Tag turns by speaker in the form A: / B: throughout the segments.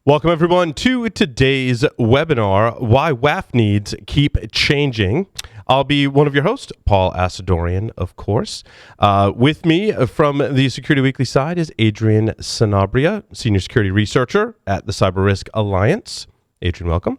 A: Welcome, everyone, to today's webinar, Why WAF Needs Keep Changing. I'll be one of your hosts, Paul Asadorian, of course. With me from the Security Weekly side is Adrian Sanabria, Senior Security Researcher at the Cyber Risk Alliance. Adrian, welcome.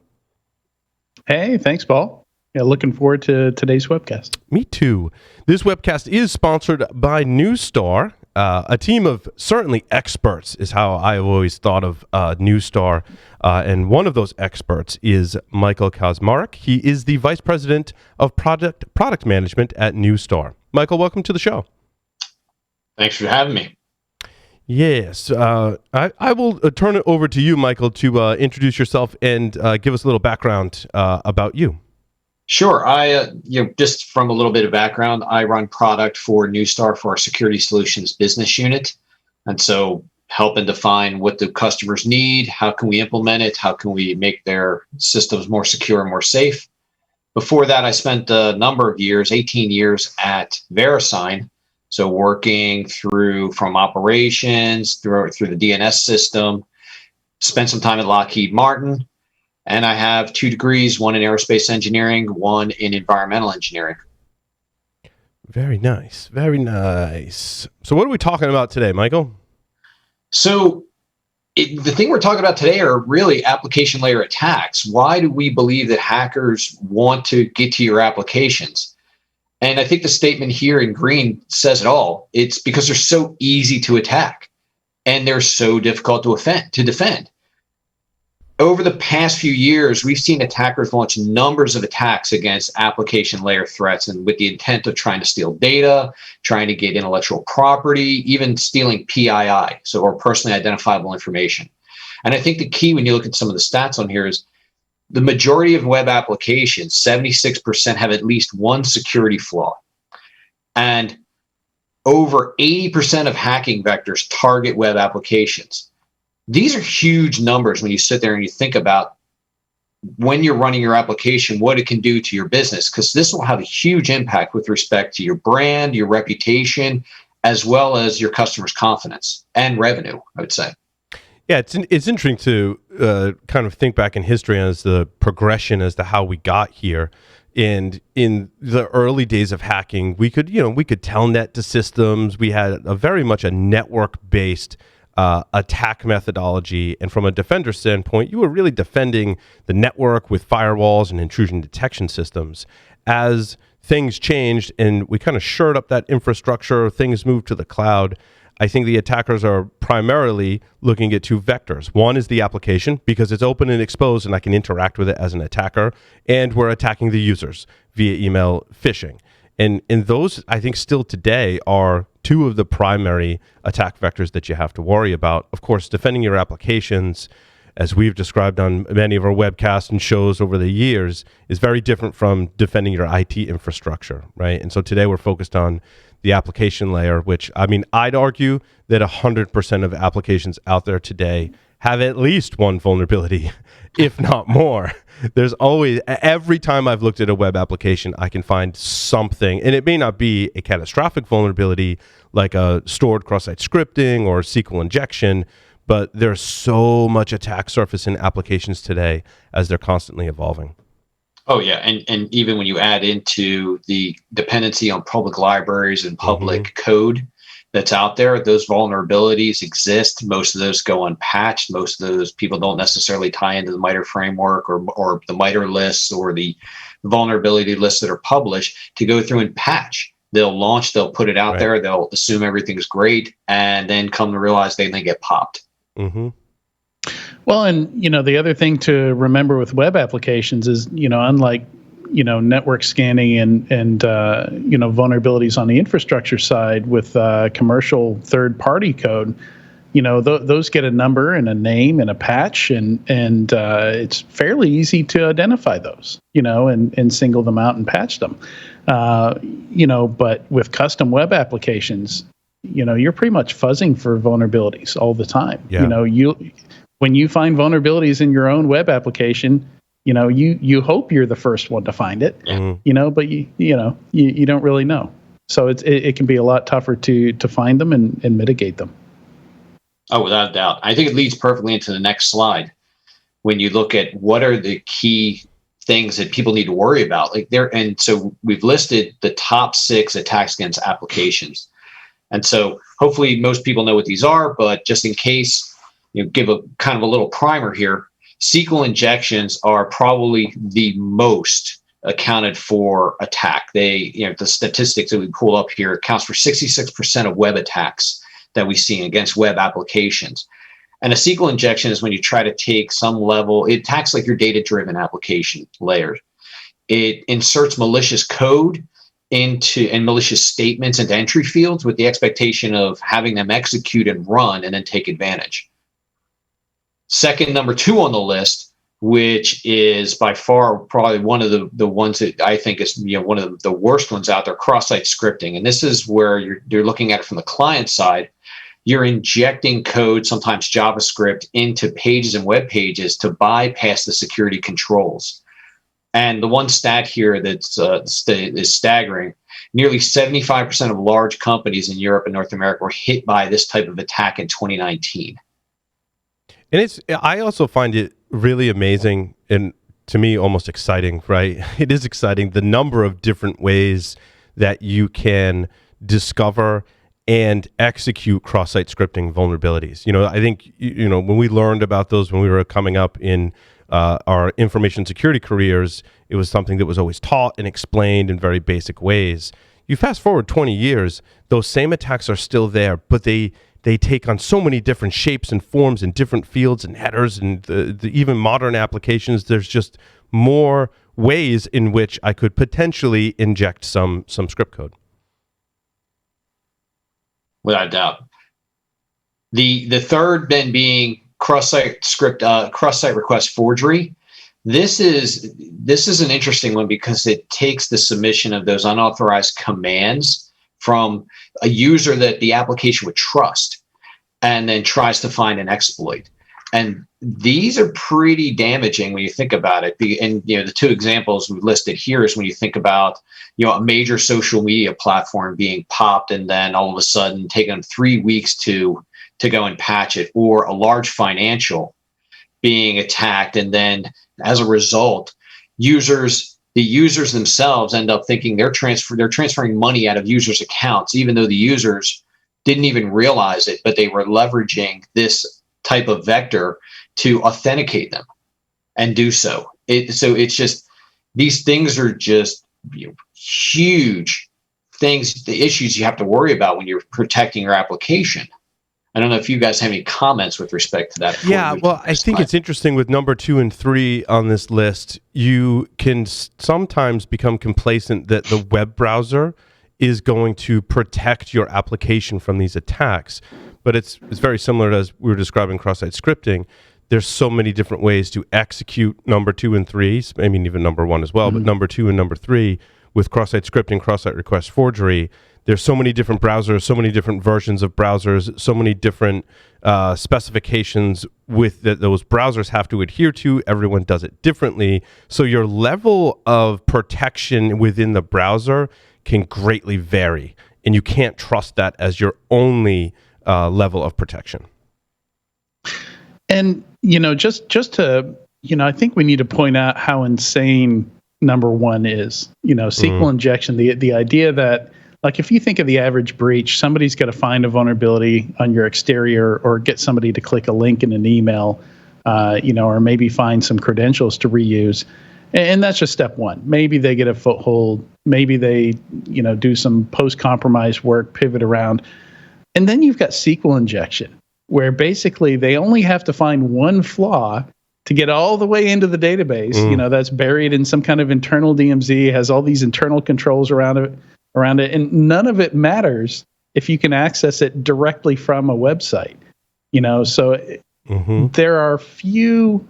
B: Hey, thanks, Paul. Yeah, looking forward to today's webcast.
A: Me too. This webcast is sponsored by Neustar. A team of certainly experts is how I've always thought of Neustar. And one of those experts is Michael Kazmarek. He is the Vice President of Product Management at Neustar. Michael, welcome to the show.
C: Thanks for having me.
A: Yes. I will turn it over to you, Michael, to introduce yourself and give us a little background about you.
C: Sure. Just from a little bit of background, I run product for Neustar for our Security Solutions business unit. And so helping define what the customers need, how can we implement it, how can we make their systems more secure and more safe. Before that, I spent a number of years, 18 years at VeriSign. So working from operations through the DNS system, spent some time at Lockheed Martin. And I have 2 degrees, one in aerospace engineering, one in environmental engineering.
A: Very nice. Very nice. So what are we talking about today, Michael?
C: So the thing we're talking about today are really application layer attacks. Why do we believe that hackers want to get to your applications? And I think the statement here in green says it all. It's because they're so easy to attack and they're so difficult to defend. Over the past few years, we've seen attackers launch numbers of attacks against application layer threats, and with the intent of trying to steal data, trying to get intellectual property, even stealing PII, or personally identifiable information. And I think the key when you look at some of the stats on here is the majority of web applications, 76%, have at least one security flaw. And over 80% of hacking vectors target web applications. These are huge numbers when you sit there and you think about when you're running your application, what it can do to your business, because this will have a huge impact with respect to your brand, your reputation, as well as your customers' confidence and revenue, I would say.
A: Yeah, it's interesting to kind of think back in history as the progression as to how we got here. And in the early days of hacking, we could telnet to systems. We had very much a network-based attack methodology, and from a defender standpoint, you were really defending the network with firewalls and intrusion detection systems. As things changed and we kind of shored up that infrastructure, things moved to the cloud. I think the attackers are primarily looking at 2 vectors. One is the application, because it's open and exposed and I can interact with it as an attacker, and we're attacking the users via email phishing. And those, I think, still today are 2 of the primary attack vectors that you have to worry about. Of course, defending your applications, as we've described on many of our webcasts and shows over the years, is very different from defending your IT infrastructure, right? And so today we're focused on the application layer, which, I mean, I'd argue that 100% of applications out there today have at least one vulnerability, if not more. There's always, every time I've looked at a web application, I can find something, and it may not be a catastrophic vulnerability like a stored cross-site scripting or SQL injection, but there's so much attack surface in applications today as they're constantly evolving.
C: Oh, yeah. And even when you add into the dependency on public libraries and public code that's out there, those vulnerabilities exist. Most of those go unpatched. Most of those people don't necessarily tie into the MITRE framework or the MITRE lists or the vulnerability lists that are published to go through and patch. They'll launch, they'll put it out there, they'll assume everything's great, and then come to realize they get popped.
A: Mm-hmm.
B: Well, and, the other thing to remember with web applications is, unlike, network scanning and vulnerabilities on the infrastructure side with commercial third-party code, those get a number and a name and a patch, and it's fairly easy to identify those, and single them out and patch them. But with custom web applications, you're pretty much fuzzing for vulnerabilities all the time.
A: Yeah.
B: When you find vulnerabilities in your own web application, you hope you're the first one to find it, but you don't really know. So it can be a lot tougher to find them and mitigate them.
C: Oh, without a doubt. I think it leads perfectly into the next slide when you look at what are the key things that people need to worry about. And so we've listed the top 6 attacks against applications. And so hopefully most people know what these are, but just in case, give a kind of a little primer here. SQL injections are probably the most accounted for attack. The statistics that we pull up here accounts for 66% of web attacks that we see against web applications. And a SQL injection is when you try to take some level, it attacks like your data-driven application layers. It inserts malicious code and malicious statements into entry fields with the expectation of having them execute and run and then take advantage. Second, number 2 on the list, which is by far probably one of the ones that I think is one of the worst ones out there, cross-site scripting. And this is where you're looking at it from the client side. You're injecting code, sometimes JavaScript, into pages and web pages to bypass the security controls. And the one stat here that's is staggering: nearly 75% of large companies in Europe and North America were hit by this type of attack in 2019.
A: And I also find it really amazing and, to me, almost exciting, right? It is exciting, the number of different ways that you can discover and execute cross-site scripting vulnerabilities. I think, when we learned about those when we were coming up in our information security careers, it was something that was always taught and explained in very basic ways. You fast forward 20 years, those same attacks are still there, but they take on so many different shapes and forms and different fields and headers, and the even modern applications, there's just more ways in which I could potentially inject some script code.
C: Without a doubt. The third then being cross-site request forgery. This is an interesting one because it takes the submission of those unauthorized commands from a user that the application would trust and then tries to find an exploit. And these are pretty damaging when you think about it. And the 2 examples we listed here is when you think about a major social media platform being popped and then all of a sudden taking them 3 weeks to go and patch it, or a large financial being attacked, and then as a result, the users themselves end up thinking they're transferring money out of users' accounts, even though the users didn't even realize it, but they were leveraging this type of vector to authenticate them and do so. So it's just, these things are just huge things, the issues you have to worry about when you're protecting your application. I don't know if you guys have any comments with respect to that.
A: Yeah, well, I think it's interesting with number 2 and 3 on this list. You can sometimes become complacent that the web browser is going to protect your application from these attacks. But it's very similar to, as we were describing cross-site scripting. There's so many different ways to execute number 2 and 3. I mean, even number 1 as well, but number 2 and number 3 with cross-site scripting, cross-site request forgery. There's so many different browsers, so many different versions of browsers, so many different specifications that those browsers have to adhere to. Everyone does it differently. So your level of protection within the browser can greatly vary, and you can't trust that as your only level of protection.
B: And, just to, I think we need to point out how insane number 1 is. SQL injection, the idea that, like, if you think of the average breach, somebody's got to find a vulnerability on your exterior or get somebody to click a link in an email, or maybe find some credentials to reuse. And that's just step 1. Maybe they get a foothold. Maybe they, do some post-compromise work, pivot around. And then you've got SQL injection, where basically they only have to find one flaw to get all the way into the database, that's buried in some kind of internal DMZ, has all these internal controls around it. And none of it matters if you can access it directly from a website, so there are few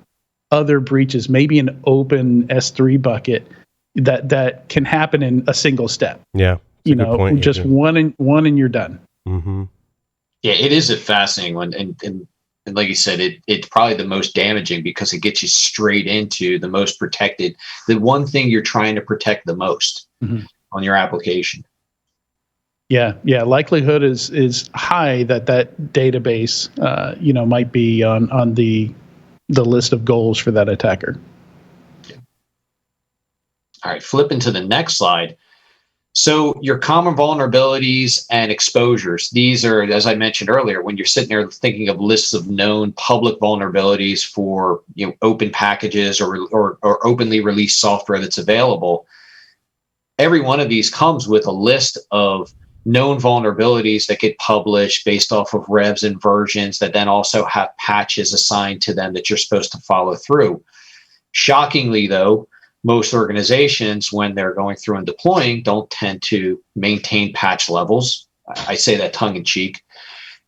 B: other breaches, maybe an open S3 bucket that can happen in a single step.
A: Yeah. Point,
B: just one and you're done.
A: Mm-hmm.
C: Yeah, it is a fascinating one. And like you said, it's probably the most damaging because it gets you straight into the most protected, the one thing you're trying to protect the most on your application.
B: Yeah. Likelihood is high that database, might be on the list of goals for that attacker.
C: All right, flipping to the next slide. So your common vulnerabilities and exposures, these are, as I mentioned earlier, when you're sitting there thinking of lists of known public vulnerabilities for open packages or openly released software that's available, every one of these comes with a list of known vulnerabilities that get published based off of revs and versions that then also have patches assigned to them that you're supposed to follow through. Shockingly, though, most organizations, when they're going through and deploying, don't tend to maintain patch levels. I say that tongue in cheek.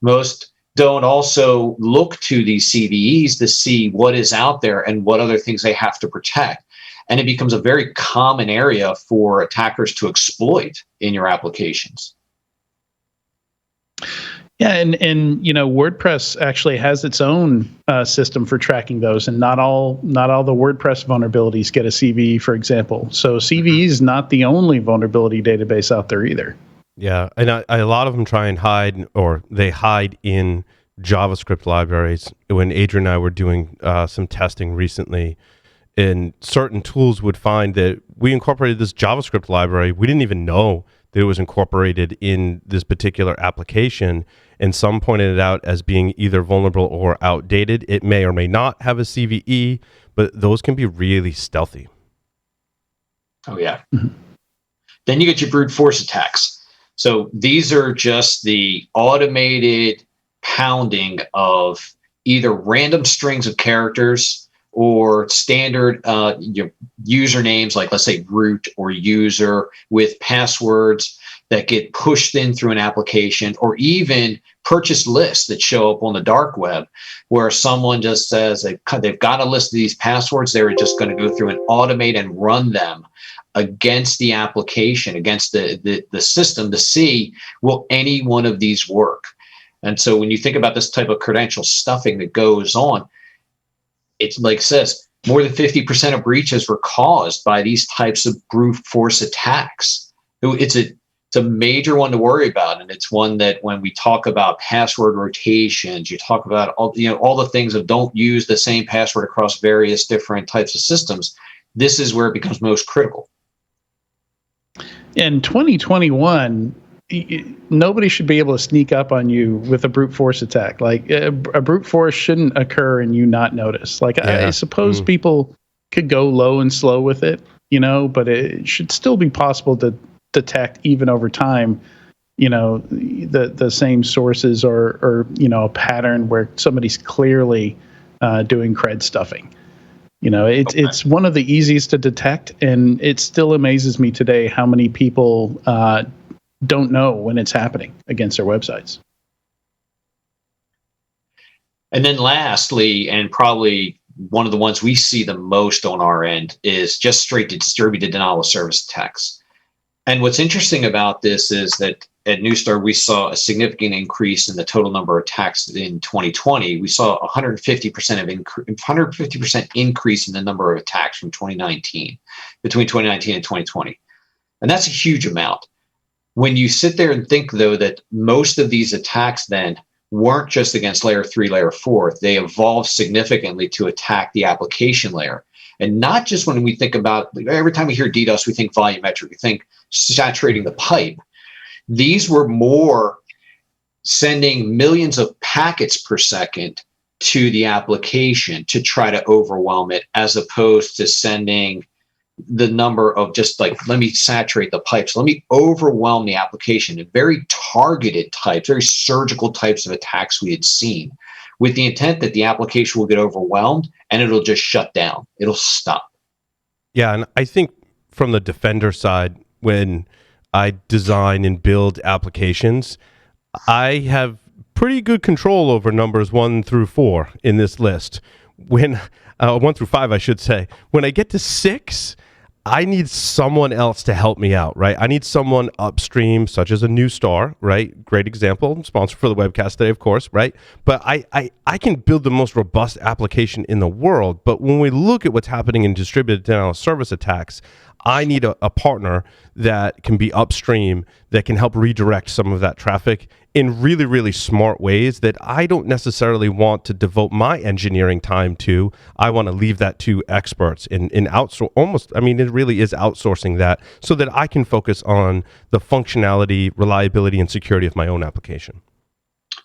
C: Most don't also look to these CVEs to see what is out there and what other things they have to protect. And it becomes a very common area for attackers to exploit in your applications.
B: Yeah, and WordPress actually has its own system for tracking those, and not all the WordPress vulnerabilities get a CVE, for example. So CVE is not the only vulnerability database out there either.
A: Yeah, and a lot of them try and hide, or they hide in JavaScript libraries. When Adrian and I were doing some testing recently, and certain tools would find that we incorporated this JavaScript library. We didn't even know that it was incorporated in this particular application, and some pointed it out as being either vulnerable or outdated. It may or may not have a CVE, but those can be really stealthy.
C: Oh, yeah. Then you get your brute force attacks. So these are just the automated pounding of either random strings of characters or standard usernames, like let's say root or user, with passwords that get pushed in through an application, or even purchase lists that show up on the dark web, where someone just says they've got a list of these passwords. They're just going to go through and automate and run them against the application, against the system, to see, will any one of these work? And so when you think about this type of credential stuffing that goes on, it's like says more than 50% of breaches were caused by these types of brute force attacks. It's a major one to worry about, and it's one that when we talk about password rotations, you talk about all the things of don't use the same password across various different types of systems. This is where it becomes most critical.
B: In 2021, nobody should be able to sneak up on you with a brute force attack. Like a brute force shouldn't occur and you not notice. Like I suppose people could go low and slow with it, but it should still be possible to detect, even over time, the same sources or a pattern where somebody's clearly doing cred stuffing. It's one of the easiest to detect, and it still amazes me today how many people don't know when it's happening against their websites.
C: And then lastly, and probably one of the ones we see the most on our end, is just straight to distributed denial of service attacks. And what's interesting about this is that at Neustar, we saw a significant increase in the total number of attacks in 2020. We saw 150% increase in the number of attacks from 2019, between 2019 and 2020. And that's a huge amount. When you sit there and think, though, that most of these attacks then weren't just against layer 3, layer 4, they evolved significantly to attack the application layer. And not just when we think about, every time we hear DDoS, we think volumetric, we think saturating the pipe. These were more sending millions of packets per second to the application to try to overwhelm it, as opposed to sending the number of just like, let me saturate the pipes, let me overwhelm the application. And very targeted types, very surgical types of attacks we had seen, with the intent that the application will get overwhelmed and it'll just shut down. It'll stop.
A: Yeah, and I think from the defender side, when I design and build applications, I have pretty good control over numbers 1 through 4 in this list. When 1 through 5, I should say. When I get to 6, I need someone else to help me out, right? I need someone upstream, such as a Neustar, right? Great example, sponsor for the webcast today, of course, right? But I can build the most robust application in the world. But when we look at what's happening in distributed denial of service attacks, I need a partner that can be upstream, that can help redirect some of that traffic in really, really smart ways that I don't necessarily want to devote my engineering time to. I want to leave that to experts in outsource. Almost, I mean, it really is outsourcing that so that I can focus on the functionality, reliability, and security of my own application.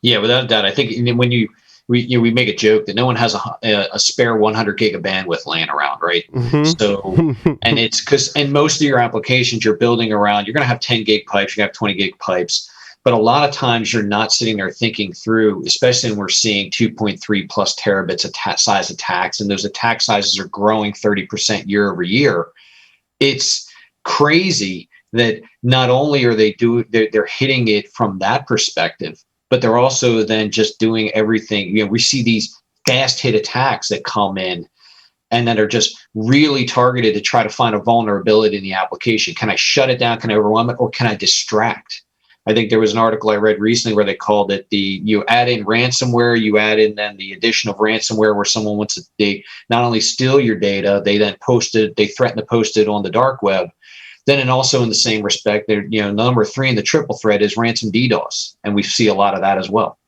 C: Yeah, without a doubt. I think when we make a joke that no one has a spare 100 gig of bandwidth laying around, right? So, and it's because in most of your applications you're building around, you're going to have 10 gig pipes, you have 20 gig pipes, but a lot of times you're not sitting there thinking through, especially when we're seeing 2.3 plus terabits size attacks, and those attack sizes are growing 30% year over year. It's crazy that not only are they're hitting it from that perspective, but they're also then just doing everything. We see these fast hit attacks that come in and that are just really targeted to try to find a vulnerability in the application. Can I shut it down? Can I overwhelm it? Or can I distract? I think there was an article I read recently where they called it you add in ransomware, you add in then the addition of ransomware where someone wants to, they not only steal your data, they then they threaten to post it on the dark web. Then, and also in the same respect, number 3 in the triple threat is ransom DDoS, and we see a lot of that as well.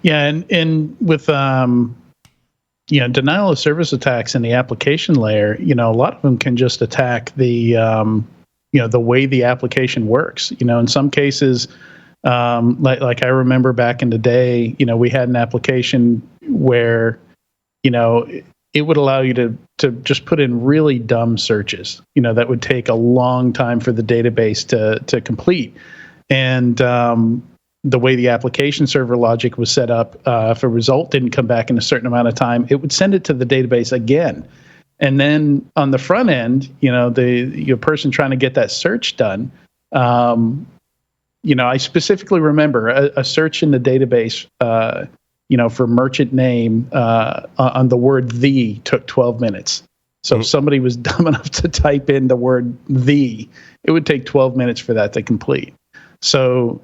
B: Yeah, and with denial of service attacks in the application layer, a lot of them can just attack the the way the application works. In some cases, like I remember back in the day, we had an application where it would allow you to just put in really dumb searches, that would take a long time for the database to complete. And the way the application server logic was set up, if a result didn't come back in a certain amount of time, it would send it to the database again. And then on the front end, the person trying to get that search done, I specifically remember a search in the database, for merchant name on the word "the" took 12 minutes. So if somebody was dumb enough to type in the word "the," it would take 12 minutes for that to complete. So,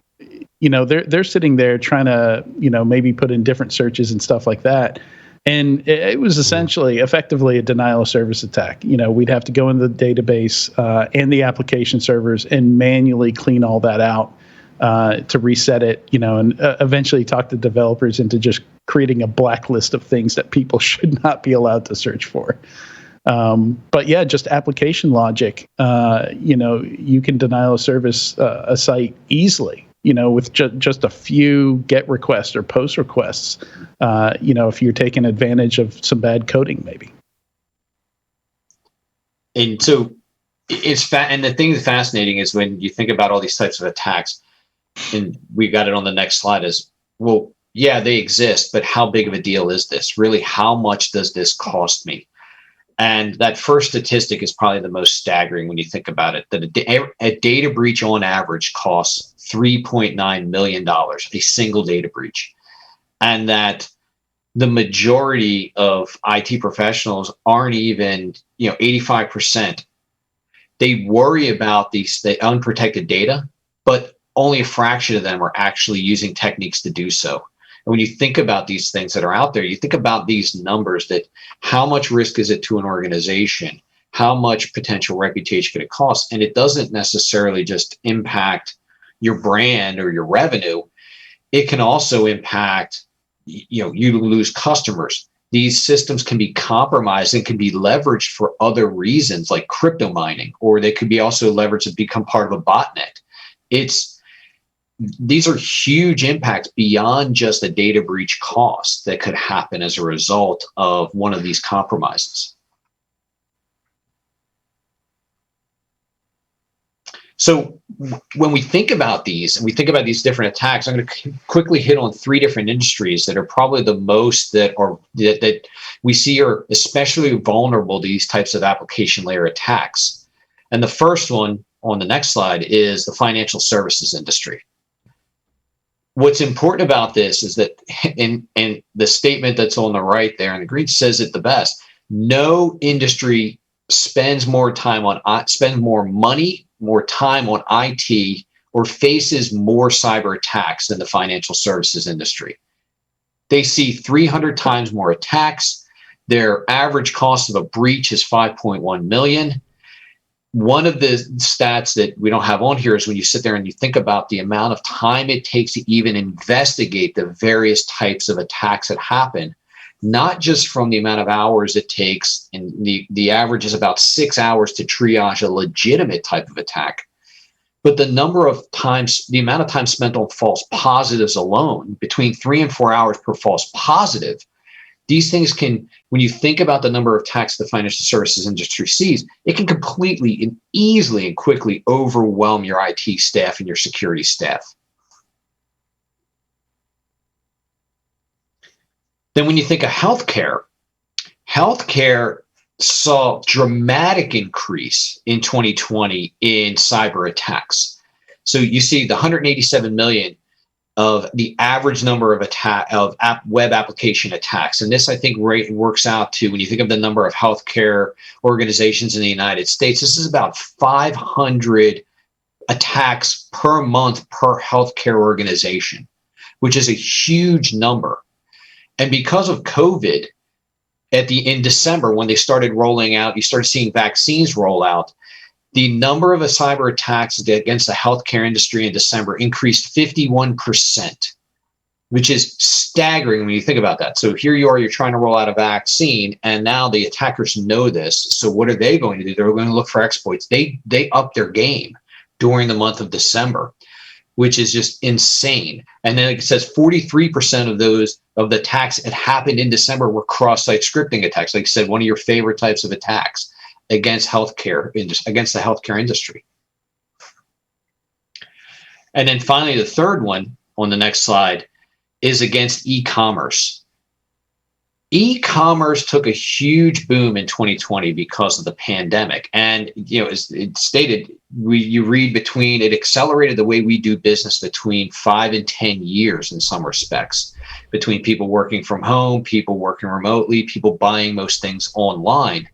B: they're sitting there trying to, maybe put in different searches and stuff like that. And it was essentially, effectively, a denial of service attack. We'd have to go into the database and the application servers and manually clean all that out to reset it, and eventually talk the developers into just creating a blacklist of things that people should not be allowed to search for. But yeah, just application logic, you can denial of service a site easily, with just a few GET requests or POST requests, if you're taking advantage of some bad coding, maybe.
C: And so and the thing that's fascinating is when you think about all these types of attacks, and we got it on the next slide, is, well, yeah, they exist, but how big of a deal is this? Really, how much does this cost me? And that first statistic is probably the most staggering when you think about it, that a data breach on average costs $3.9 million, a single data breach. And that the majority of IT professionals aren't even, 85%. They worry about the unprotected data, but only a fraction of them are actually using techniques to do so. And when you think about these things that are out there, you think about these numbers, that how much risk is it to an organization? How much potential reputation could it cost? And it doesn't necessarily just impact your brand or your revenue. It can also impact, you lose customers. These systems can be compromised and can be leveraged for other reasons, like crypto mining, or they could be also leveraged to become part of a botnet. These are huge impacts beyond just the data breach cost that could happen as a result of one of these compromises. So when we think about these, and we think about these different attacks, I'm going to quickly hit on 3 different industries that are probably the most that we see are especially vulnerable to these types of application layer attacks. And the first one on the next slide is the financial services industry. What's important about this is that, in the statement that's on the right there in the green says it the best: no industry spends more money, more time on IT, or faces more cyber attacks than the financial services industry. They see 300 times more attacks. Their average cost of a breach is $5.1 million. One of the stats that we don't have on here is when you sit there and you think about the amount of time it takes to even investigate the various types of attacks that happen, not just from the amount of hours it takes, and the average is about 6 hours to triage a legitimate type of attack, but the amount of time spent on false positives alone, between 3 and 4 hours per false positive. These things can, when you think about the number of attacks the financial services industry sees, it can completely and easily and quickly overwhelm your IT staff and your security staff. Then when you think of healthcare saw dramatic increase in 2020 in cyber attacks. So you see the 187 million of the average number of web application attacks. And this, I think, works out to, when you think of the number of healthcare organizations in the United States, this is about 500 attacks per month per healthcare organization, which is a huge number. And because of COVID, in December, when they started rolling out, you started seeing vaccines roll out, the number of cyber attacks against the healthcare industry in December increased 51%, which is staggering when you think about that. So here you are, you're trying to roll out a vaccine, and now the attackers know this. So what are they going to do? They're going to look for exploits. They up their game during the month of December, which is just insane. And then it says 43% of the attacks that happened in December were cross-site scripting attacks. Like I said, one of your favorite types of attacks against the healthcare industry. And then finally, the third one on the next slide is against e-commerce. E-commerce took a huge boom in 2020 because of the pandemic. And, as it stated, it accelerated the way we do business between 5 and 10 years in some respects, between people working from home, people working remotely, people buying most things online.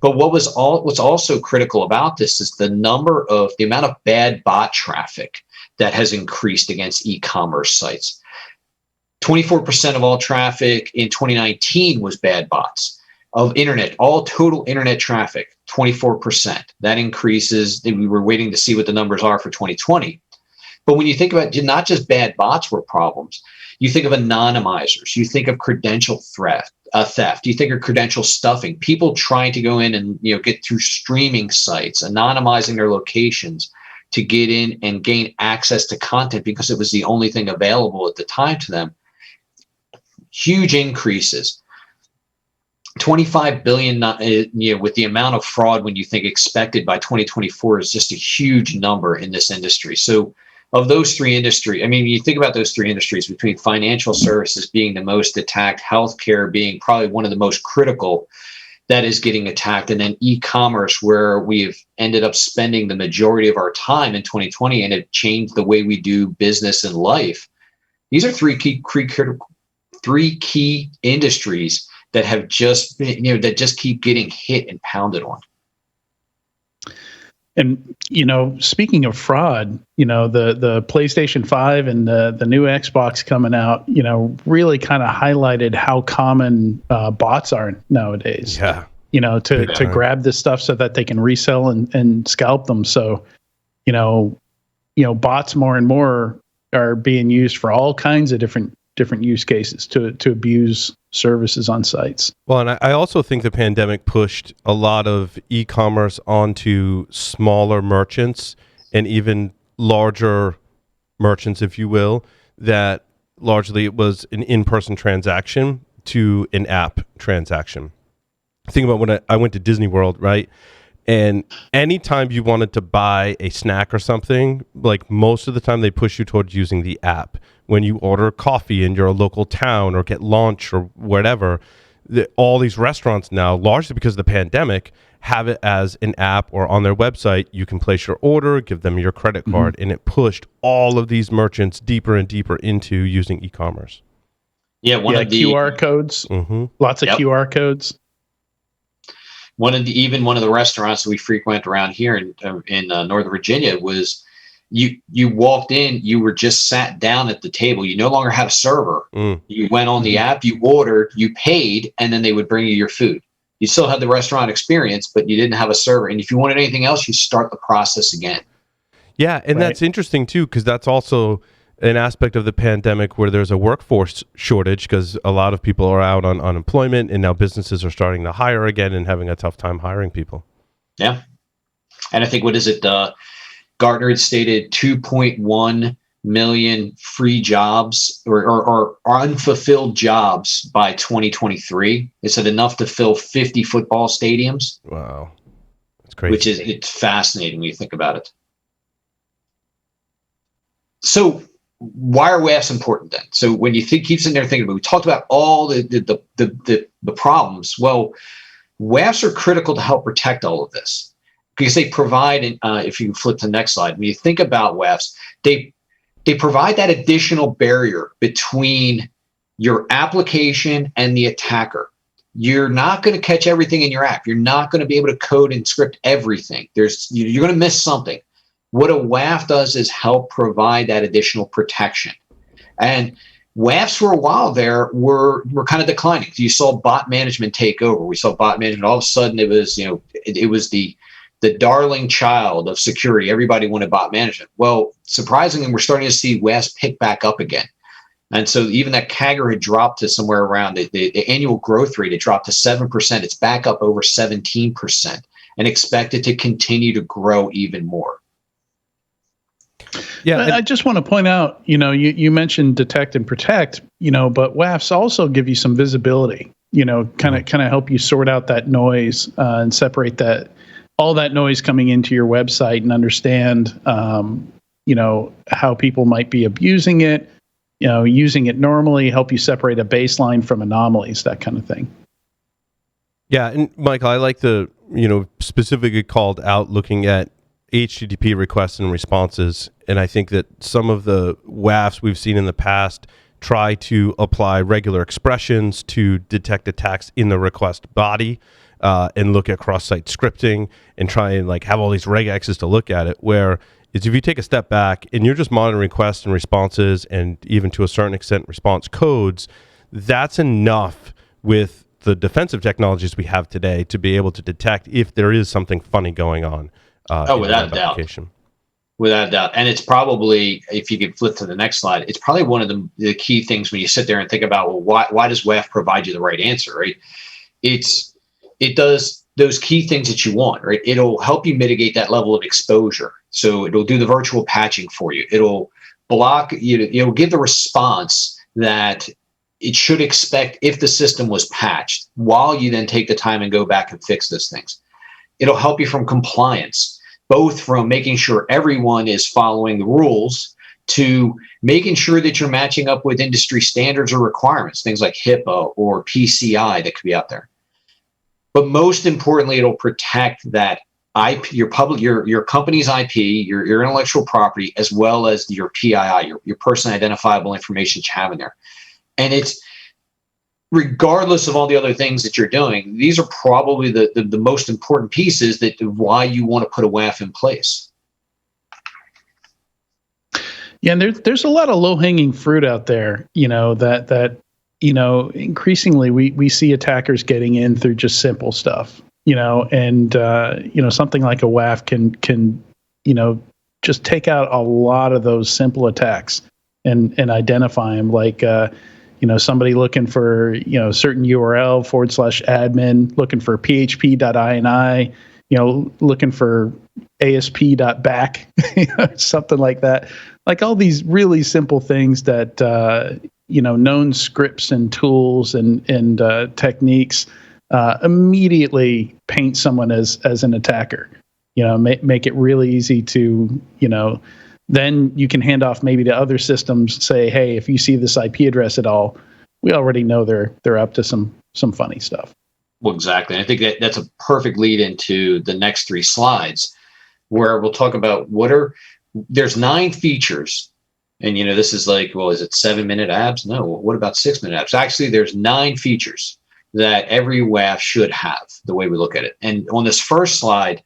C: But what's also critical about this is the amount of bad bot traffic that has increased against e-commerce sites. 24% of all traffic in 2019 was bad bots. Of all total internet traffic, 24%. That increases. We were waiting to see what the numbers are for 2020. But when you think about not just bad bots were problems, you think of anonymizers, you think of credential theft, you think of credential stuffing, people trying to go in and get through streaming sites, anonymizing their locations to get in and gain access to content because it was the only thing available at the time to them. Huge increases. 25 billion, with the amount of fraud when you think expected by 2024 is just a huge number in this industry. So of those three industries, you think about those three industries, between financial services being the most attacked, healthcare being probably one of the most critical that is getting attacked, and then e-commerce, where we've ended up spending the majority of our time in 2020, and it changed the way we do business and life. These are three key industries that have just been, that just keep getting hit and pounded on.
B: And, speaking of fraud, the PlayStation 5 and the new Xbox coming out, really kind of highlighted how common bots are nowadays.
A: Yeah.
B: To grab this stuff so that they can resell and scalp them. So, bots more and more are being used for all kinds of different use cases to abuse services on sites.
A: Well, and I also think the pandemic pushed a lot of e-commerce onto smaller merchants and even larger merchants, if you will, that largely it was an in-person transaction to an app transaction. Think about when I went to Disney World, right? And anytime you wanted to buy a snack or something, like most of the time they push you towards using the app. When you order coffee in your local town or get lunch or whatever, all these restaurants now, largely because of the pandemic, have it as an app or on their website. You can place your order, give them your credit card, and it pushed all of these merchants deeper and deeper into using e-commerce.
B: Yeah, one of the QR codes, lots of QR codes.
C: One of the restaurants that we frequent around here in Northern Virginia was You walked in, you were just sat down at the table. You no longer had a server. You went on the app, you ordered, you paid, and then they would bring you your food. You still had the restaurant experience, but you didn't have a server. And if you wanted anything else, you start the process again.
A: Yeah, and that's interesting too, because that's also an aspect of the pandemic where there's a workforce shortage because a lot of people are out on unemployment, and now businesses are starting to hire again and having a tough time hiring people.
C: Yeah. And I think, what is it? Gartner had stated 2.1 million free jobs or unfulfilled jobs by 2023. It said enough to fill 50 football stadiums.
A: Wow. That's crazy.
C: It's fascinating when you think about it. So why are WAFs important then? So when you keep sitting there thinking about, we talked about all the problems. Well, WAFs are critical to help protect all of this because they provide, if you flip to the next slide, when you think about WAFs, they provide that additional barrier between your application and the attacker. You're not going to catch everything in your app. You're not going to be able to code and script everything. You're going to miss something. What a WAF does is help provide that additional protection. And WAFs for a while there were kind of declining. You saw bot management take over. We saw bot management. All of a sudden, it was the darling child of security. Everybody wanted bot management. Well, surprisingly, we're starting to see WAFs pick back up again. And so even that CAGR had dropped to somewhere around the annual growth rate. It dropped to 7%. It's back up over 17% and expected to continue to grow even more.
B: Yeah, I just want to point out, you mentioned detect and protect, but WAFs also give you some visibility, kind of help you sort out that noise and separate all that noise coming into your website and understand, how people might be abusing it, using it normally, help you separate a baseline from anomalies, that kind of thing.
A: Yeah, and Michael, I like the, specifically called out looking at HTTP requests and responses. And I think that some of the WAFs we've seen in the past try to apply regular expressions to detect attacks in the request body and look at cross-site scripting and try and have all these regexes to look at it, where is if you take a step back and you're just monitoring requests and responses and even to a certain extent response codes, that's enough with the defensive technologies we have today to be able to detect if there is something funny going on.
C: Without a doubt. Without a doubt. And it's probably, if you could flip to the next slide, it's probably one of the key things when you sit there and think about, well, why does WAF provide you the right answer, right? It does those key things that you want, right? It'll help you mitigate that level of exposure. So it'll do the virtual patching for you. It'll block, it'll give the response that it should expect if the system was patched, while you then take the time and go back and fix those things. It'll help you from compliance, both from making sure everyone is following the rules to making sure that you're matching up with industry standards or requirements, things like HIPAA or PCI that could be out there. But most importantly, it'll protect that IP, your company's IP, your intellectual property, as well as your PII, your personally identifiable information that you have in there. And it's, regardless of all the other things that you're doing, these are probably the most important pieces that why you want to put a WAF in place.
B: Yeah, and there's a lot of low-hanging fruit out there, that increasingly we see attackers getting in through just simple stuff, and something like a WAF can just take out a lot of those simple attacks and identify them, like somebody looking for, certain URL /admin, looking for php.ini, looking for asp.back, something like that. Like all these really simple things that, known scripts and tools and techniques immediately paint someone as an attacker, make it really easy to, then you can hand off maybe to other systems, say, hey, if you see this IP address at all, we already know they're up to some funny stuff.
C: Well, exactly. And I think that's a perfect lead into the next three slides, where we'll talk about there's 9 features. And, this is like, well, is it 7-minute apps? No. What about 6-minute apps? Actually, there's 9 features that every WAF should have, the way we look at it. And on this first slide,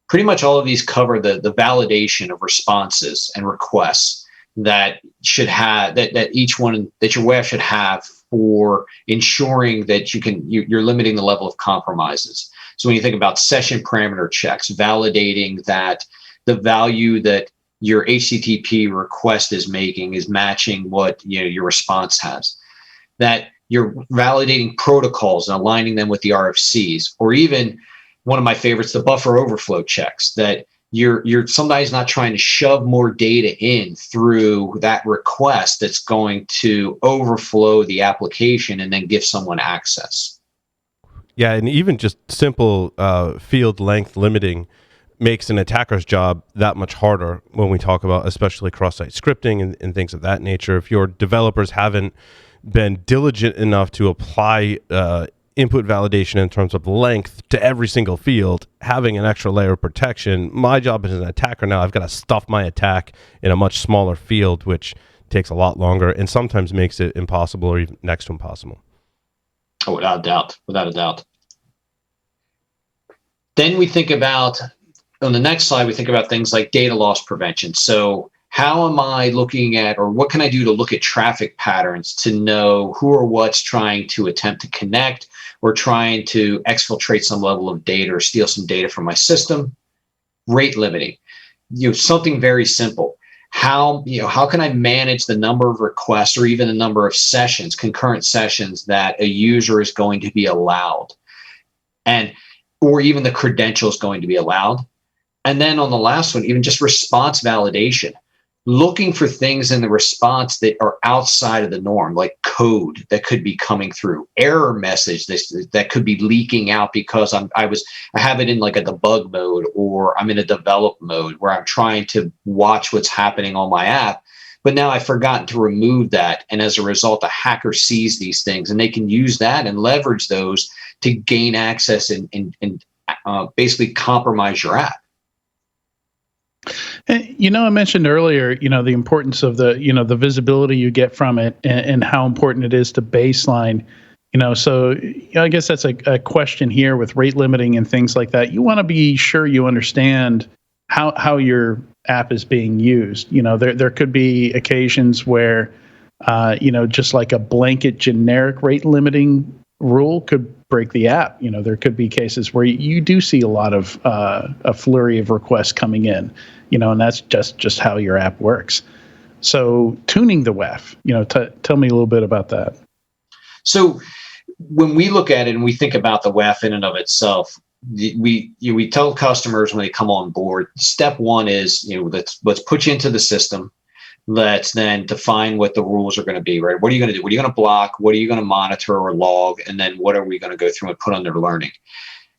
C: pretty much all of these cover the validation of responses and requests that should have that each one that your WAF should have for ensuring that you're limiting the level of compromises. So when you think about session parameter checks, validating that the value that your HTTP request is making is matching what your response has, that you're validating protocols and aligning them with the RFCs, or even one of my favorites, the buffer overflow checks, that you're somebody's not trying to shove more data in through that request that's going to overflow the application and then give someone access.
A: Yeah, and even just simple field length limiting makes an attacker's job that much harder when we talk about especially cross-site scripting and things of that nature. If your developers haven't been diligent enough to apply input validation in terms of length to every single field, having an extra layer of protection, my job as an attacker now, I've got to stuff my attack in a much smaller field, which takes a lot longer and sometimes makes it impossible or even next to impossible.
C: Oh, without a doubt, without a doubt. Then we think about, on the next slide, we think about things like data loss prevention. So how am I looking at, or what can I do to look at traffic patterns to know who or what's trying to attempt to connect or trying to exfiltrate some level of data or steal some data from my system? Rate limiting, something very simple. How can I manage the number of requests or even the number of sessions, concurrent sessions that a user is going to be allowed, or even the credentials going to be allowed? And then on the last one, even just response validation, looking for things in the response that are outside of the norm, like code that could be coming through, error message that could be leaking out because I have it in like a debug mode, or I'm in a develop mode where I'm trying to watch what's happening on my app, but now I've forgotten to remove that. And as a result, a hacker sees these things and they can use that and leverage those to gain access and basically compromise your app.
B: And, I mentioned earlier, the importance of the visibility you get from it and how important it is to baseline, so I guess that's a question here with rate limiting and things like that. You want to be sure you understand how your app is being used. There could be occasions where, just like a blanket generic rate limiting rule could break the app. There could be cases where you do see a lot of a flurry of requests coming in, and that's just how your app works. So tuning the WAF, tell me a little bit about that. So
C: when we look at it and we think about the WAF in and of itself, we tell customers when they come on board, step one is, let's put you into the system. Let's then define what the rules are going to be, right? What are you going to do? What are you going to block? What are you going to monitor or log? And then what are we going to go through and put under learning?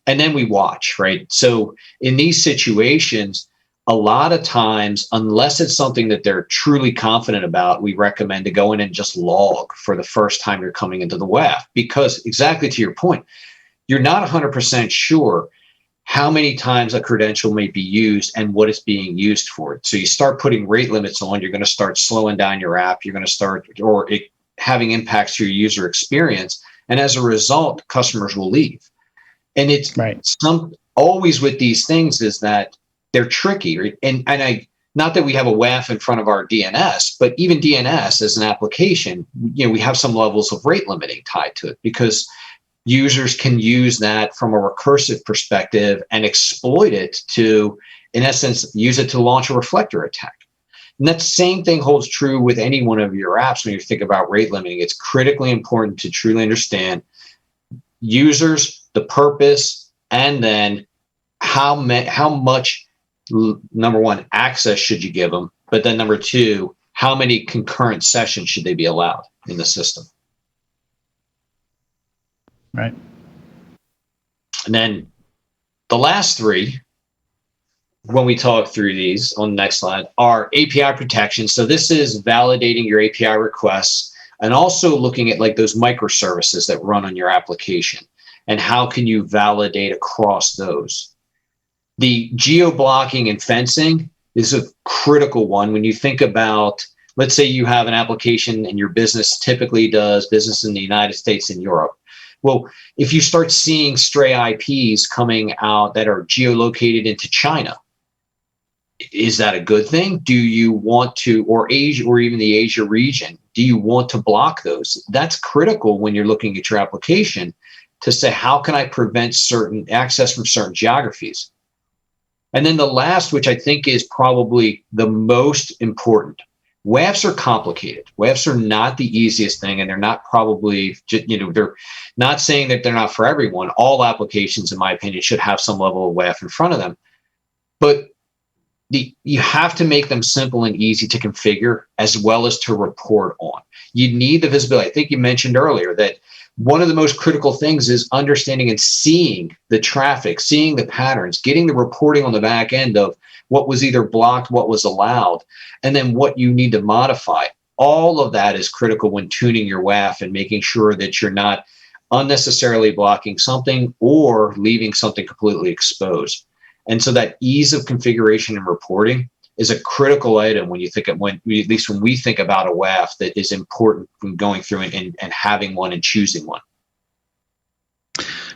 C: And then we watch, right? So in these situations, a lot of times, unless it's something that they're truly confident about, we recommend to go in and just log for the first time you're coming into the WAF, because exactly to your point, you're not 100% sure how many times a credential may be used and what it's being used for. So you start putting rate limits on, you're going to start slowing down your app, you're going to start having impacts to your user experience. And as a result, customers will leave. And it's
B: right.
C: Always with these things is that they're tricky. Right? And not that we have a WAF in front of our DNS, but even DNS as an application, we have some levels of rate limiting tied to it, because users can use that from a recursive perspective and exploit it to, in essence, use it to launch a reflector attack. And that same thing holds true with any one of your apps. When you think about rate limiting, it's critically important to truly understand users, the purpose, and then how much, number one, access should you give them, but then number two, how many concurrent sessions should they be allowed in the system?
B: Right.
C: And then the last three, when we talk through these on the next slide, are API protection. So this is validating your API requests and also looking at like those microservices that run on your application and how can you validate across those. The geo-blocking and fencing is a critical one. When you think about, let's say you have an application and your business typically does business in the United States and Europe, Well, if you start seeing stray IPs coming out that are geolocated into China, is that a good thing? Do you want to, or Asia, or even the Asia region, do you want to block those? That's critical when you're looking at your application to say, how can I prevent certain access from certain geographies? And then the last, which I think is probably the most important, WAFs are complicated. WAFs are not the easiest thing, and they're not probably, they're not saying that they're not for everyone. All applications, in my opinion, should have some level of WAF in front of them. But you have to make them simple and easy to configure as well as to report on. You need the visibility. I think you mentioned earlier that one of the most critical things is understanding and seeing the traffic, seeing the patterns, getting the reporting on the back end of what was either blocked, what was allowed, and then what you need to modify. All of that is critical when tuning your WAF and making sure that you're not unnecessarily blocking something or leaving something completely exposed. And so that ease of configuration and reporting is a critical item when you think of, at least when we think about a WAF, that is important from going through and having one and choosing one.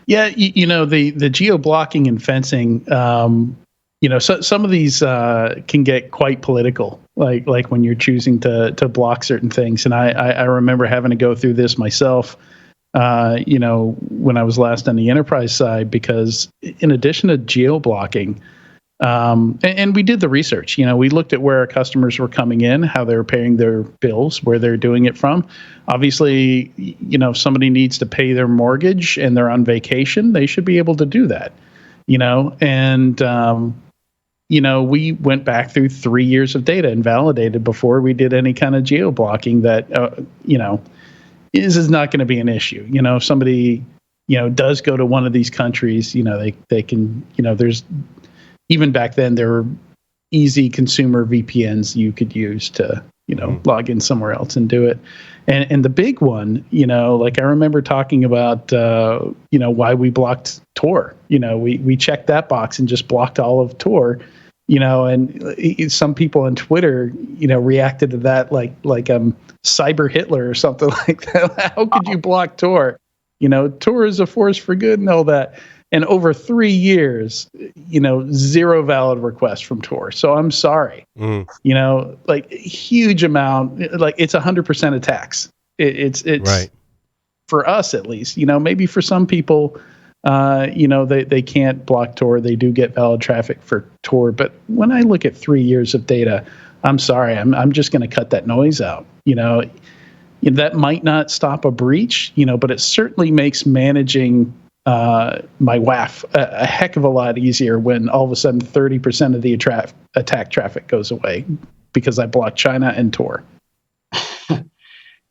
B: Yeah, the geo blocking and fencing, so some of these can get quite political, like when you're choosing to block certain things. And I remember having to go through this myself, when I was last on the enterprise side, because in addition to geo blocking, and we did the research, we looked at where our customers were coming in, how they're paying their bills, where they're doing it from. Obviously, if somebody needs to pay their mortgage and they're on vacation, they should be able to do that, and, we went back through 3 years of data and validated before we did any kind of geo blocking that, this is not going to be an issue. If somebody, does go to one of these countries, they can, there's, even back then, there were easy consumer VPNs you could use to, log in somewhere else and do it. And the big one, like I remember talking about, why we blocked Tor. We checked that box and just blocked all of Tor. And some people on Twitter, reacted to that like Cyber Hitler or something like that. How could you block Tor? Tor is a force for good and all that. And over 3 years, zero valid requests from Tor. So I'm sorry. Huge amount, like it's 100% attacks. It's
A: right.
B: For us at least. Maybe for some people, they can't block Tor. They do get valid traffic for Tor. But when I look at 3 years of data, I'm sorry. I'm just going to cut that noise out. That might not stop a breach, but it certainly makes managing my WAF a heck of a lot easier when all of a sudden 30% of the attack traffic goes away because I blocked China and Tor.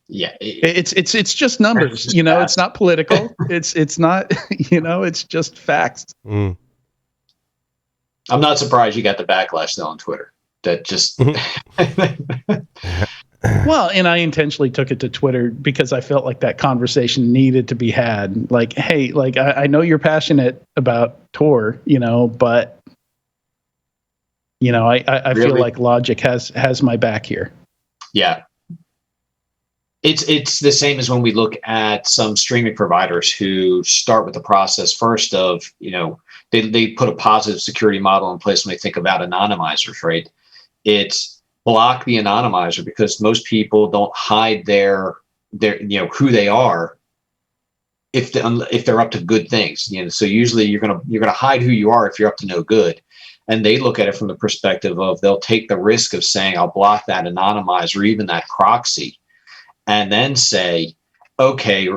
C: Yeah,
B: it's just numbers. It's not political. It's not. It's just facts.
C: I'm not surprised you got the backlash though on Twitter. That just.
B: Well, and I intentionally took it to Twitter because I felt like that conversation needed to be had. Like, hey, I know you're passionate about Tor, but I
C: Really?
B: feel like logic has my back here.
C: Yeah. It's the same as when we look at some streaming providers who start with the process first of, they put a positive security model in place when they think about anonymizers, right? It's block the anonymizer because most people don't hide their who they are if they're up to good things. So usually you're gonna hide who you are if you're up to no good. And they look at it from the perspective of they'll take the risk of saying I'll block that anonymizer or even that proxy, and then say, okay,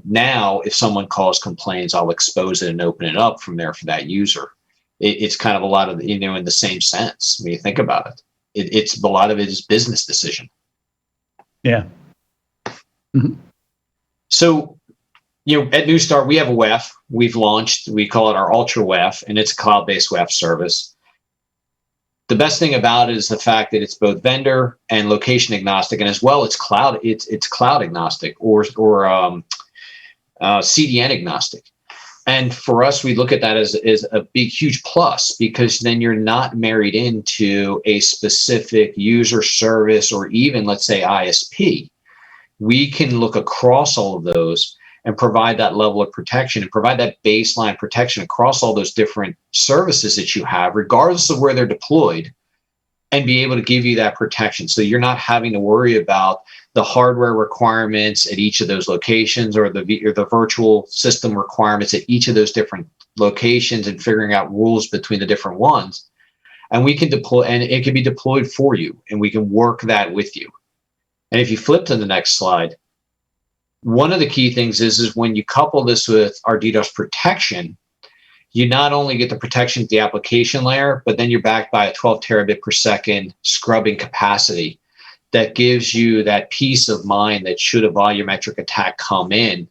C: now if someone calls complaints, I'll expose it and open it up from there for that user. It's kind of a lot of in the same sense when you think about it. It's a lot of it is business decision.
B: Yeah. Mm-hmm.
C: So, at New Start, we have a WAF we've launched. We call it our Ultra WAF, and it's a cloud-based WAF service. The best thing about it is the fact that it's both vendor and location agnostic, and as well, it's cloud. It's cloud agnostic or CDN agnostic. And for us, we look at that as a big, huge plus, because then you're not married into a specific user service or even, let's say, ISP. We can look across all of those and provide that level of protection and provide that baseline protection across all those different services that you have, regardless of where they're deployed, and be able to give you that protection. So you're not having to worry about the hardware requirements at each of those locations or the virtual system requirements at each of those different locations and figuring out rules between the different ones. And we can deploy, and it can be deployed for you, and we can work that with you. And if you flip to the next slide, one of the key things is when you couple this with our DDoS protection, you not only get the protection at the application layer, but then you're backed by a 12 terabit per second scrubbing capacity that gives you that peace of mind that should a volumetric attack come in,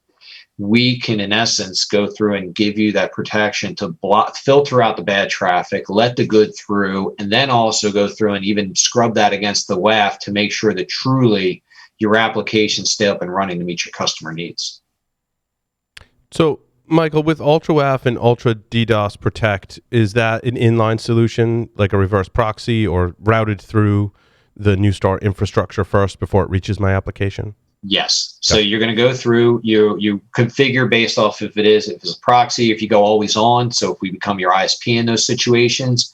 C: we can, in essence, go through and give you that protection to filter out the bad traffic, let the good through, and then also go through and even scrub that against the WAF to make sure that truly your applications stay up and running to meet your customer needs.
A: So, Michael, with Ultra WAF and Ultra DDoS Protect, is that an inline solution, like a reverse proxy, or routed through the Neustar infrastructure first before it reaches my application?
C: Yes. So you're going to go through, you configure based off if it's a proxy, if you go always on. So if we become your ISP in those situations,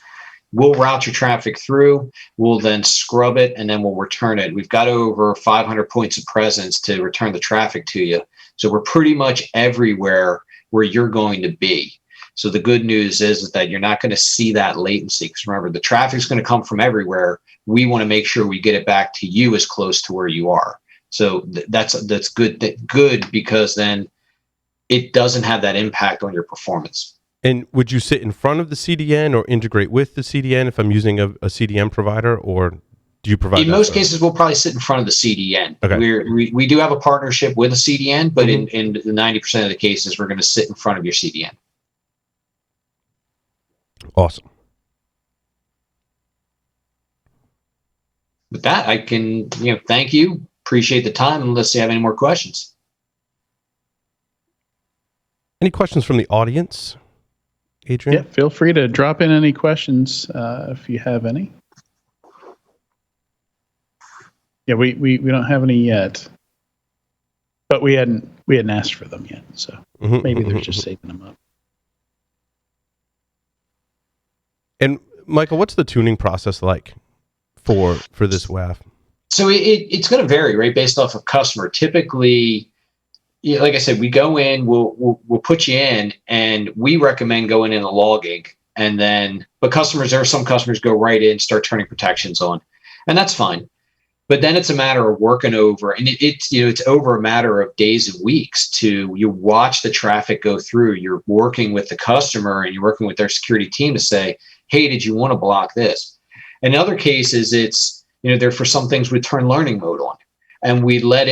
C: we'll route your traffic through, we'll then scrub it, and then we'll return it. We've got over 500 points of presence to return the traffic to you. So we're pretty much everywhere where you're going to be. So the good news is that you're not going to see that latency, because remember, the traffic's going to come from everywhere. We want to make sure we get it back to you as close to where you are. So that's good because then it doesn't have that impact on your performance.
A: And would you sit in front of the CDN or integrate with the CDN if I'm using a CDN provider, or do you provide?
C: In most cases, we'll probably sit in front of the CDN.
A: Okay.
C: We do have a partnership with a CDN, but in 90% of the cases, we're going to sit in front of your CDN.
A: Awesome.
C: With that, I can thank you. Appreciate the time, and let's see if you have any more questions.
A: Any questions from the audience, Adrian?
B: Yeah, feel free to drop in any questions if you have any. Yeah, we don't have any yet, but we hadn't asked for them yet, so maybe they're just saving them up.
A: And Michael, what's the tuning process like for this WAF?
C: So it's going to vary, right, based off of customer. Typically, like I said, we go in, we'll put you in, and we recommend going in the logging, and then, but there are some customers go right in, start turning protections on, and that's fine. But then it's a matter of working over, and it's over a matter of days and weeks you watch the traffic go through. You're working with the customer and you're working with their security team to say, hey, did you want to block this? In other cases, it's, there for some things we turn learning mode on, and we let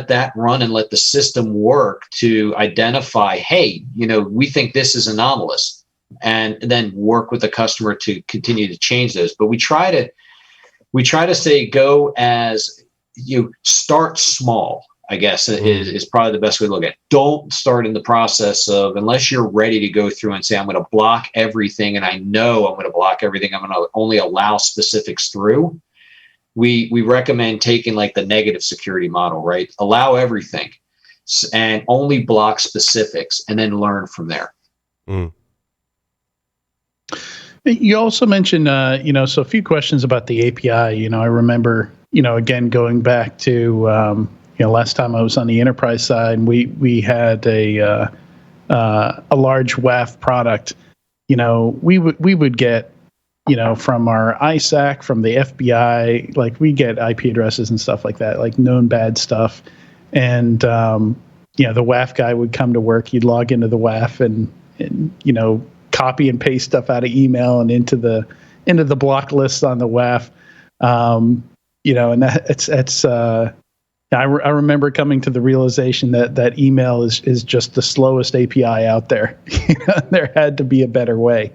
C: that run and let the system work to identify, hey, we think this is anomalous, and then work with the customer to continue to change those. But we try to say go as you start small, I guess is probably the best way to look at it. Don't start in the process of, unless you're ready to go through and say, I'm going to block everything, and I know I'm going to block everything, I'm going to only allow specifics through. We recommend taking like the negative security model, right? Allow everything and only block specifics, and then learn from there.
B: You also mentioned, so a few questions about the API. I remember, again, going back to, last time I was on the enterprise side, we had a large WAF product. We would get, from our ISAC, from the FBI, like we get IP addresses and stuff like that, like known bad stuff. And, the WAF guy would come to work, he'd log into the WAF and copy and paste stuff out of email and into the block list on the WAF. And it's I remember coming to the realization that email is just the slowest API out there. There had to be a better way.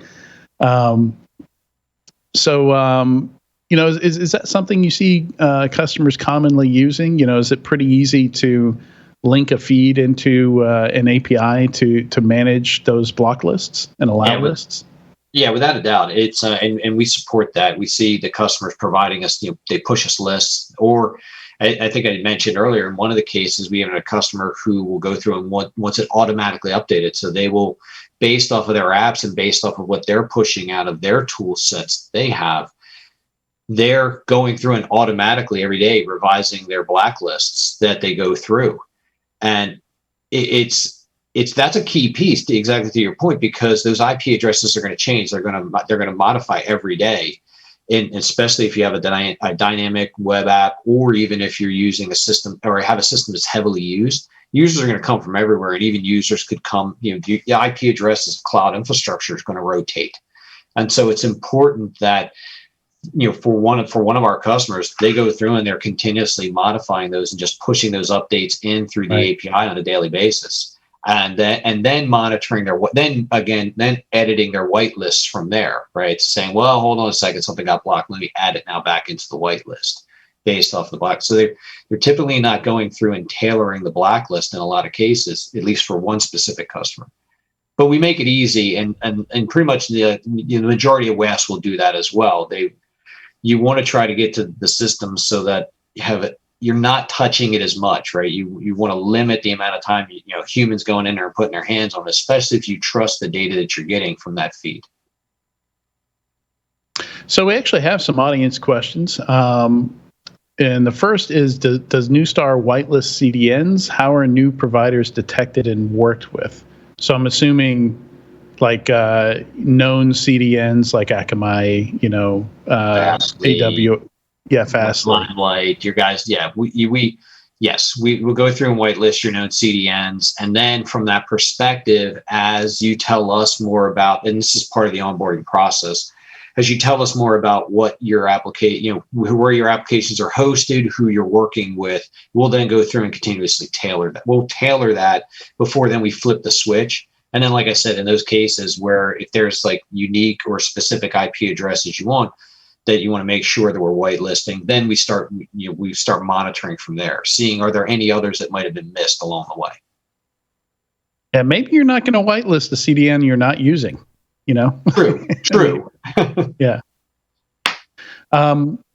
B: Is that something you see customers commonly using? Is it pretty easy to link a feed into an API to manage those block lists and allow lists?
C: Yeah, without a doubt. It's and we support that. We see the customers providing us, they push us lists, or I think I mentioned earlier, in one of the cases, we have a customer who will go through and wants it automatically updated. So they will, based off of their apps and based off of what they're pushing out of their tool sets they have, they're going through and automatically every day revising their blacklists that they go through. And it's that's a key piece to exactly to your point, because those IP addresses are going to change. They're going to modify every day. And especially if you have a dynamic web app, or even if you're using a system or have a system that's heavily used, users are going to come from everywhere. And even users could come, the IP addresses, cloud infrastructure is going to rotate. And so it's important that, for one of our customers, they go through and they're continuously modifying those and just pushing those updates in through the API on a daily basis. And then monitoring then editing their whitelists from there, right? Saying, well, hold on a second, something got blocked. Let me add it now back into the whitelist based off the block. So they're typically not going through and tailoring the blacklist in a lot of cases, at least for one specific customer. But we make it easy, and pretty much the majority of WAFs will do that as well. You want to try to get to the system so that you're not touching it as much, right? You want to limit the amount of time humans going in there and putting their hands on it, especially if you trust the data that you're getting from that feed.
B: So we actually have some audience questions. And the first is, does Neustar whitelist CDNs? How are new providers detected and worked with? So I'm assuming like known CDNs like Akamai, AW, Fastly,
C: Limelight, your guys, we will go through and whitelist your known CDNs, and then from that perspective, as you tell us more about, and this is part of the onboarding process, as you tell us more about what your application, where your applications are hosted, who you're working with, we'll then go through and continuously tailor that. We'll tailor that before then we flip the switch. And then, like I said, in those cases where if there's like unique or specific IP addresses you want to make sure that we're whitelisting, then we start monitoring from there, seeing are there any others that might have been missed along the way.
B: Yeah, maybe you're not going to whitelist the CDN you're not using.
C: True.
B: Yeah.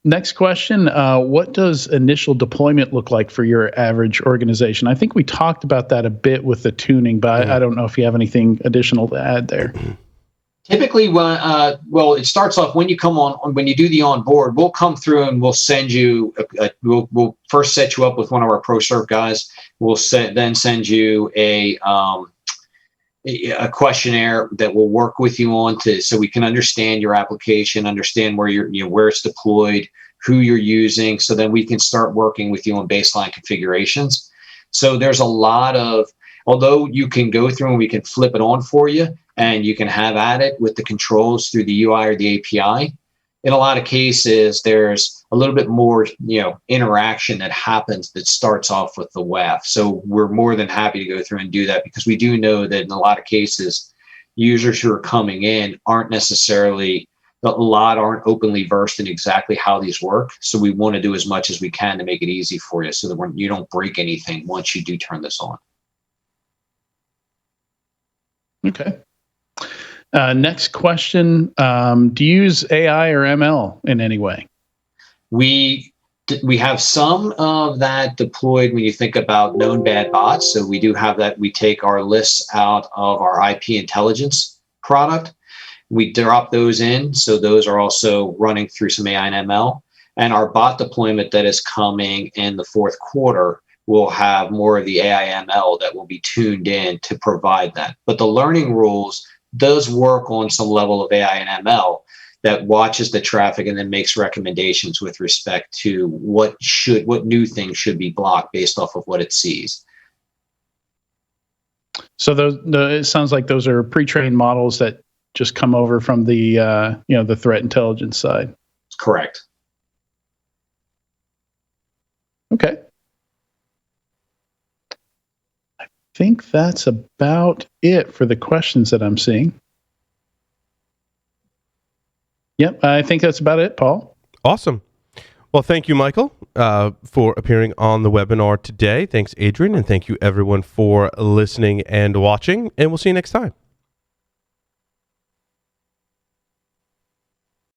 B: Next question. What does initial deployment look like for your average organization? I think we talked about that a bit with the tuning, but I don't know if you have anything additional to add there.
C: Typically, it starts off when you come on, when you do the onboard, we'll come through and we'll send you, we'll first set you up with one of our ProServe guys. We'll then send you a questionnaire that we'll work with you on so we can understand your application, understand where where it's deployed, who you're using, so then we can start working with you on baseline configurations. So there's a lot of, although you can go through and we can flip it on for you and you can have at it with the controls through the UI or the API, in a lot of cases, there's a little bit more, interaction that happens that starts off with the WAF. So we're more than happy to go through and do that, because we do know that in a lot of cases, users who are coming in aren't openly versed in exactly how these work. So we want to do as much as we can to make it easy for you so that you don't break anything once you do turn this on.
B: Okay. Next question. Do you use AI or ML in any way?
C: We have some of that deployed when you think about known bad bots. So we do have that. We take our lists out of our IP intelligence product. We drop those in. So those are also running through some AI and ML. And our bot deployment that is coming in the fourth quarter will have more of the AI ML that will be tuned in to provide that. But the learning rules does work on some level of AI and ML that watches the traffic and then makes recommendations with respect to what new things should be blocked based off of what it sees.
B: So it sounds like those are pre-trained models that just come over from the the threat intelligence side.
C: Correct.
B: Okay. I think that's about it for the questions that I'm seeing. Yep, I think that's about it, Paul.
A: Awesome. Well, thank you, Michael, for appearing on the webinar today. Thanks, Adrian, and thank you, everyone, for listening and watching, and we'll see you next time.